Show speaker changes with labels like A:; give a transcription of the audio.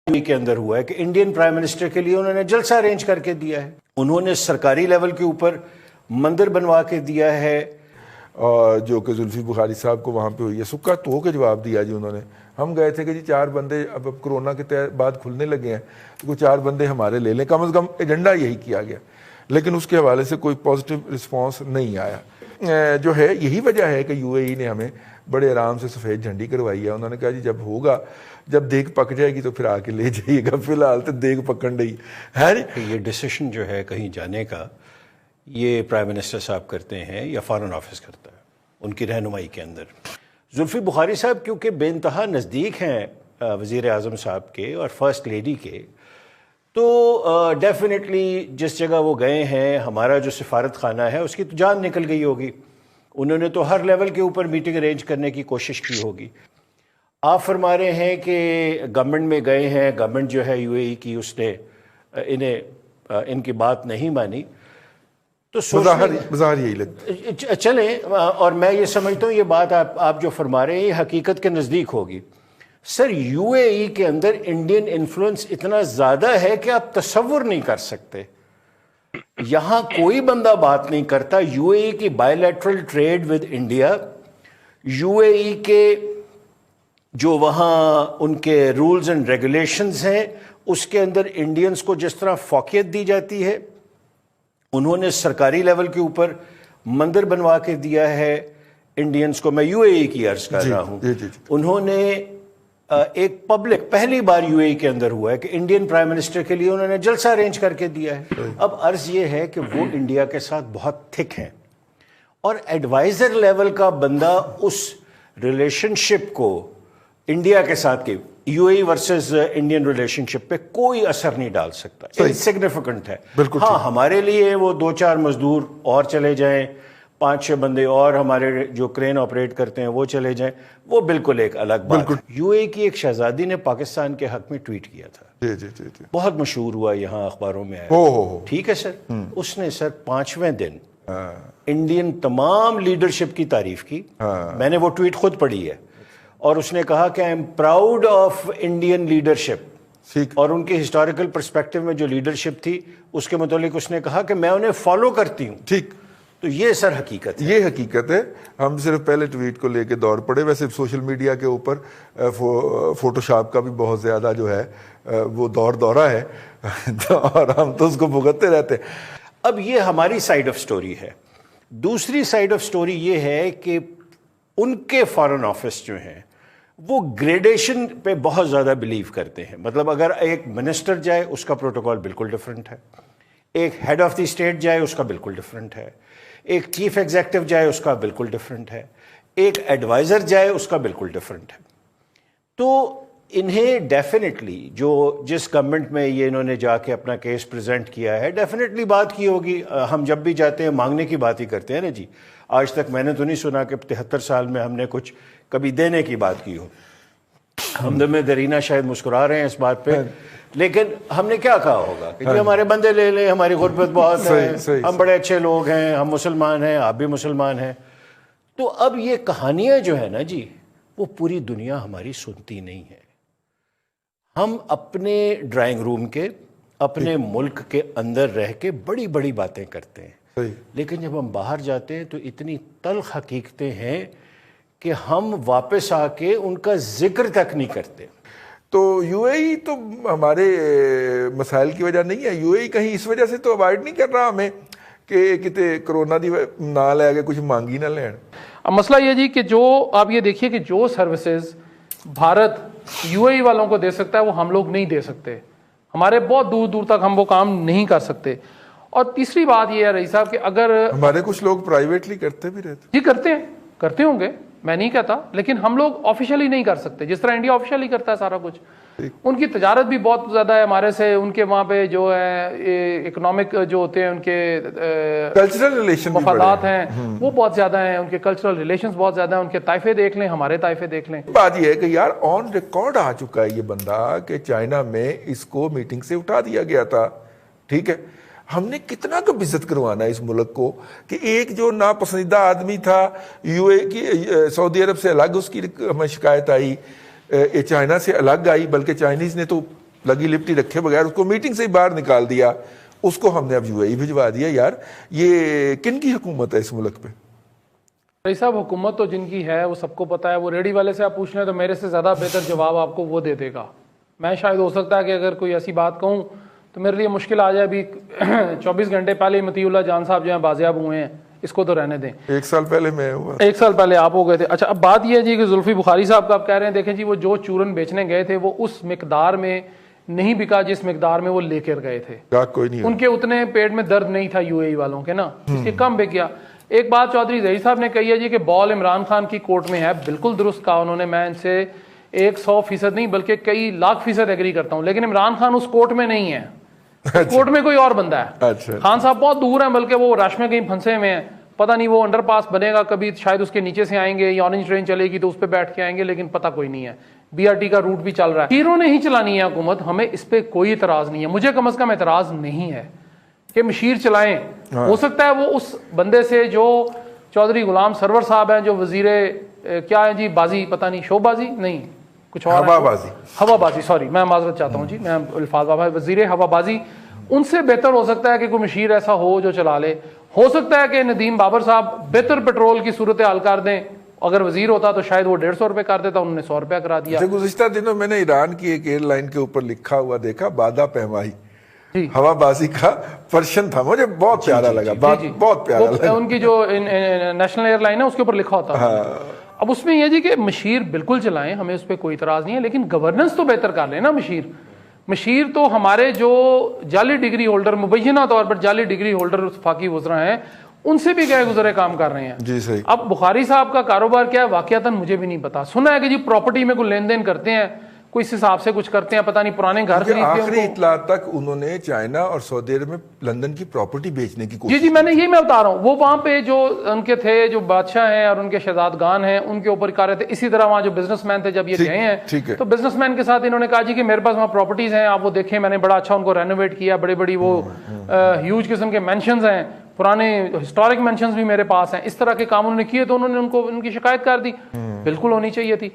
A: کے اندر ہوا ہے کہ انڈین پرائم منسٹر کے لیے انہوں نے جلسہ ارینج کر کے دیا ہے, انہوں نے سرکاری لیول کے اوپر مندر بنوا کے دیا ہے,
B: اور جو کہ زلفی بخاری صاحب کو وہاں پہ ہوئی ہے سکا تو کے جواب دیا جی انہوں نے. ہم گئے تھے کہ جی 4 بندے اب کرونا کے بعد کھلنے لگے ہیں تو کوئی 4 بندے ہمارے لے لیں, کم از کم ایجنڈا یہی کیا گیا, لیکن اس کے حوالے سے کوئی پازیٹیو رسپانس نہیں آیا. جو ہے یہی وجہ ہے کہ یو اے ای نے ہمیں بڑے آرام سے سفید جھنڈی کروائی ہے. انہوں نے کہا جی جب ہوگا, جب دیگ پک جائے گی تو پھر آ کے لے جائیے گا, فی الحال تو دیگ پکڑ رہی ہے.
A: یہ ڈیسیشن جو ہے کہیں جانے کا یہ پرائم منسٹر صاحب کرتے ہیں یا فارن آفس کرتا ہے ان کی رہنمائی کے اندر. زلفی بخاری صاحب کیونکہ بے انتہا نزدیک ہیں وزیر اعظم صاحب کے اور فرسٹ لیڈی کے, تو ڈیفینیٹلی جس جگہ وہ گئے ہیں ہمارا جو سفارت خانہ ہے اس کی تو جان نکل گئی ہوگی. انہوں نے تو ہر لیول کے اوپر میٹنگ ارینج کرنے کی کوشش کی ہوگی. آپ فرما رہے ہیں کہ گورنمنٹ میں گئے ہیں, گورنمنٹ جو ہے یو اے ای کی اس نے ان کی بات نہیں مانی, تو
B: بظاہر یہی لگتا
A: چلیں. اور میں یہ سمجھتا ہوں یہ بات آپ جو فرما رہے ہیں یہ حقیقت کے نزدیک ہوگی. سر یو اے ای کے اندر انڈین انفلوئنس اتنا زیادہ ہے کہ آپ تصور نہیں کر سکتے. یہاں کوئی بندہ بات نہیں کرتا. یو اے ای کی bilateral trade with India, U A E کے جو وہاں ان کے رولز اینڈ ریگولیشنز ہیں اس کے اندر انڈینز کو جس طرح فوقیت دی جاتی ہے, انہوں نے سرکاری لیول کے اوپر مندر بنوا کے دیا ہے انڈینز کو. میں یو اے ای کی عرض کر رہا ہوں. انہوں نے ایک پبلک پہلی بار یو اے ای کے اندر ہوا ہے کہ انڈین پرائم منسٹر کے لیے انہوں نے جلسہ ارینج کر کے دیا ہے. اب عرض یہ ہے کہ وہ انڈیا کے ساتھ بہت تھک ہیں اور ایڈوائزر لیول کا بندہ اس ریلیشن شپ کو انڈیا کے ساتھ کے U A E versus Indian relationship پہ کوئی اثر نہیں ڈال سکتا. انسگنیفیکنٹ ہے. ہاں ہمارے لیے وہ 2-4 مزدور اور چلے جائیں, 5-6 بندے اور ہمارے جو کرین آپریٹ کرتے ہیں وہ چلے جائیں, وہ بالکل ایک الگ بات ہے. یو اے ای کی ایک شہزادی نے پاکستان کے حق میں ٹویٹ کیا تھا, بہت مشہور ہوا, یہاں اخباروں میں آیا. ٹھیک ہے سر, اس نے سر 5ویں دن انڈین تمام لیڈرشپ کی تعریف کی. میں نے وہ ٹویٹ خود پڑھی ہے, اور اس نے کہا کہ I am proud of Indian leadership, اور ان کی ہسٹوریکل پرسپیکٹو میں جو لیڈرشپ تھی اس کے متعلق اس نے کہا کہ میں انہیں فالو کرتی ہوں.
B: ٹھیک,
A: تو یہ سر حقیقت ہے.
B: یہ حقیقت ہے. ہم صرف پہلے ٹویٹ کو لے کے دور پڑے. ویسے سوشل میڈیا کے اوپر فوٹو شاپ کا بھی بہت زیادہ جو ہے وہ دورہ ہے اور ہم تو اس کو بھگتتے رہتے ہیں.
A: اب یہ ہماری سائیڈ آف سٹوری ہے. دوسری سائیڈ آف سٹوری یہ ہے کہ ان کے فارن آفس جو ہیں وہ گریڈیشن پہ بہت زیادہ بلیو کرتے ہیں. مطلب اگر ایک منسٹر جائے اس کا پروٹوکول بالکل ڈیفرنٹ ہے, ایک ہیڈ آف دی اسٹیٹ جائے اس کا بالکل ڈیفرنٹ ہے, ایک چیف ایگزیکٹو جائے اس کا بالکل ڈیفرنٹ ہے, ایک ایڈوائزر جائے اس کا بالکل ڈیفرنٹ ہے. تو انہیں ڈیفینیٹلی جس گورنمنٹ میں یہ انہوں نے جا کے اپنا کیس پریزنٹ کیا ہے ڈیفینیٹلی بات کی ہوگی. ہم جب بھی جاتے ہیں مانگنے کی بات ہی کرتے ہیں نا جی. آج تک میں نے تو نہیں سنا کہ 73 سال میں ہم نے کچھ کبھی دینے کی بات کی ہو. حمد میں درینہ شاید مسکرا رہے ہیں اس بات پہ, لیکن ہم نے کیا کہا ہوگا کہ جی ہمارے بندے لے لیں, ہماری غربت بہت ہے, ہم بڑے اچھے لوگ ہیں, ہم مسلمان ہیں, آپ بھی مسلمان ہیں. تو اب یہ کہانیاں جو ہیں نا جی وہ پوری دنیا ہماری سنتی نہیں ہے. ہم اپنے ڈرائنگ روم کے اپنے ملک کے اندر رہ کے بڑی بڑی باتیں کرتے ہیں, لیکن جب ہم باہر جاتے ہیں تو اتنی تلخ حقیقتیں ہیں کہ ہم واپس آ کے ان کا ذکر تک نہیں کرتے.
B: تو یو اے ای تو ہمارے مسائل کی وجہ نہیں ہے. یو اے ای کہیں اس وجہ سے تو اوائڈ نہیں کر رہا ہمیں کہ کتے کرونا دی نہ لے کے کچھ مانگی نہ لین.
C: اب مسئلہ یہ جی کہ جو آپ یہ دیکھیے کہ جو سروسز بھارت یو اے ای والوں کو دے سکتا ہے وہ ہم لوگ نہیں دے سکتے. ہمارے بہت دور دور تک ہم وہ کام نہیں کر سکتے. اور تیسری بات یہ ہے رئیس صاحب کہ اگر
B: ہمارے کچھ لوگ پرائیویٹلی کرتے بھی رہتے
C: جی کرتے ہوں گے, میں نہیں کہتا, لیکن ہم لوگ آفیشلی نہیں کر سکتے جس طرح انڈیا آفیشلی کرتا ہے سارا کچھ. ان کی تجارت بھی بہت زیادہ ہے ہمارے سے, ان کے وہاں پہ جو ہے اکنامک جو ہوتے ہیں ان کے
B: کلچرل ریلیشن
C: مفادات ہیں وہ بہت زیادہ ہیں, ان کے کلچرل ریلیشنز بہت زیادہ ہیں. ان کے طائفے دیکھ لیں, ہمارے طائفے دیکھ لیں.
B: بات یہ ہے کہ یار آن ریکارڈ آ چکا ہے یہ بندہ کہ چائنا میں اس کو میٹنگ سے اٹھا دیا گیا تھا. ٹھیک ہے, ہم نے کتنا کب عزت کروانا ہے اس ملک کو کہ ایک جو ناپسندیدہ آدمی تھا یو اے کی سعودی عرب سے الگ اس کی ہمیں شکایت آئی, چائنا سے الگ آئی, بلکہ چائنیز نے تو لگی لپٹی رکھے بغیر اس کو میٹنگ سے ہی باہر نکال دیا, اس کو ہم نے اب UAE بھجوا دیا. یار یہ کن کی حکومت ہے اس ملک پہ؟
C: رئیس صاحب حکومت تو جن کی ہے وہ سب کو پتا ہے. وہ ریڈی والے سے آپ پوچھ لیں تو میرے سے زیادہ بہتر جواب آپ کو وہ دے دے گا. میں شاید ہو سکتا ہے کہ اگر کوئی ایسی بات کہوں تو میرے لیے مشکل آ جائے. ابھی 24 گھنٹے پہلے مطیع اللہ جان صاحب جو ہیں بازیاب ہوئے ہیں, اس کو تو رہنے دیں.
B: 1 سال پہلے میں ہوا,
C: 1 سال پہلے آپ ہو گئے تھے. اچھا اب بات یہ ہے جی کہ زلفی بخاری صاحب کا آپ کہہ رہے ہیں, دیکھیں جی وہ جو چورن بیچنے گئے تھے وہ اس مقدار میں نہیں بکا جس مقدار میں وہ لے کر گئے تھے.
B: کوئی نہیں,
C: ان کے اتنے پیٹ میں درد نہیں تھا UAE والوں کے نا, اس کے کم بک گیا. ایک بات چودھری ظہیر صاحب نے کہی ہے جی کہ بال عمران خان کی کورٹ میں ہے, بالکل درست کہا انہوں نے. میں ان سے 100% نہیں بلکہ کئی لاکھ فیصد ایگری کرتا ہوں, لیکن عمران خان اس کورٹ میں نہیں ہے. کورٹ میں کوئی اور بندہ ہے. خان صاحب بہت دور ہیں, بلکہ وہ رش میں کہیں پھنسے ہوئے ہیں. پتہ نہیں وہ انڈر پاس بنے گا کبھی, شاید اس کے نیچے سے آئیں گے, یا اورنج ٹرین چلے گی تو اس پہ بیٹھ کے آئیں گے, لیکن پتہ کوئی نہیں ہے. BRT کا روٹ بھی چل رہا ہے. ہیرو نے ہی چلانی ہے حکومت, ہمیں اس پہ کوئی اعتراض نہیں ہے. مجھے کم از کم اعتراض نہیں ہے کہ مشیر چلائیں. ہو سکتا ہے وہ اس بندے سے جو چودھری غلام سرور صاحب ہیں, جو وزیر کیا ہے جی بازی, پتہ نہیں شو بازی نہیں کچھ اور, ہوا بازی, سوری میں معذرت چاہتا ہوں جی, میں الفاظ بابا, وزیر ہوا بازی, ان سے بہتر ہو سکتا ہے کہ کوئی مشیر ایسا ہو جو چلا لے. ہو سکتا ہے کہ ندیم بابر صاحب بہتر پیٹرول کی صورت حال کر دیں. اگر وزیر ہوتا تو شاید وہ 150 روپے کر دیتا, انہوں نے 100 روپے کرا دیا.
B: گزشتہ دنوں میں نے ایران کی ایک ایئر لائن کے اوپر لکھا ہوا دیکھا, بادہ پہمائی ہوا بازی کا پرشن تھا, مجھے بہت پیارا لگا, بہت پیارا لگا.
C: ان کی جو نیشنل ایئر لائن ہے اس کے اوپر لکھا ہوتا ہے. اب اس میں یہ جی کہ مشیر بالکل چلائیں, ہمیں اس پہ کوئی اعتراض نہیں ہے, لیکن گورننس تو بہتر کر لیں نا. مشیر تو ہمارے جو جعلی ڈگری ہولڈر, مبینہ طور پر جعلی ڈگری ہولڈر وفاقی وزراء ہیں, ان سے بھی گئے گزرے کام کر رہے ہیں.
B: جی صحیح.
C: اب بخاری صاحب کا کاروبار کیا ہے واقعتاً مجھے بھی نہیں پتا. سنا ہے کہ جی پراپرٹی میں کوئی لین دین کرتے ہیں, کوئی اس حساب سے کچھ کرتے ہیں, پتہ نہیں پرانے گھر خریدتے ہیں.
B: آخری اطلاع تک انہوں نے چائنا اور سعودی عرب میں لندن کی پراپرٹی بیچنے کی کوشش.
C: جی میں نے یہی میں بتا رہا ہوں, وہ وہاں پہ جو ان کے تھے, جو بادشاہ ہیں اور ان کے شہزادگان ہیں, ان کے اوپر کر رہے تھے. اسی طرح وہاں جو بزنس مین تھے جب یہ گئے ہیں تو بزنس مین کے ساتھ انہوں نے کہا جی کہ میرے پاس وہاں پراپرٹیز ہیں, آپ وہ دیکھیں, میں نے بڑا اچھا ان کو رینوویٹ کیا, بڑی بڑی وہ ہیوج قسم کے مینشنز ہیں, پرانے ہسٹورک مینشنز بھی میرے پاس ہیں. اس طرح کے کام انہوں نے کیے تو انہوں نے ان کی شکایت کر دی. بالکل ہونی چاہیے تھی.